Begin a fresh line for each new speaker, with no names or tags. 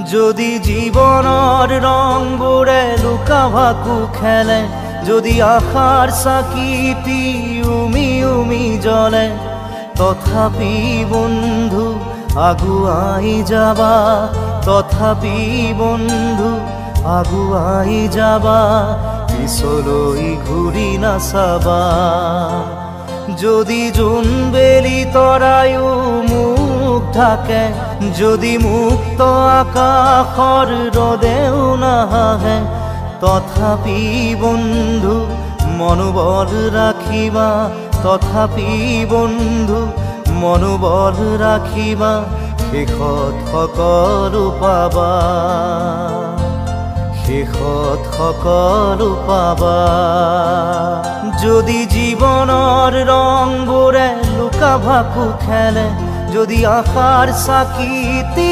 যদি জীবনৰ ৰংবোৰে লুকা ভাকু খেলে, যদি আশাৰ চাকিটি উমি উমি জ্বলে, তথাপি বন্ধু আগুৱাই যাবা, তথাপি বন্ধু আগুৱাই যাবা, পিছলৈ ঘূৰি নাচাবা। যদি জোনবেলি তৰায়ো মুখ ঢাকে, যদি মুক্ত আকাশৰ ৰদেও নাহে, তথাপি বন্ধু মনোবল ৰাখিবা, তথাপি বন্ধু মনোবল ৰাখিবা, শেষত সকলো পাবা, শেষত সকলো পাবা। যদি জীৱনৰ ৰংবোৰে লুকা ভাকু খেলে, যদি আশাৰ চাকিটি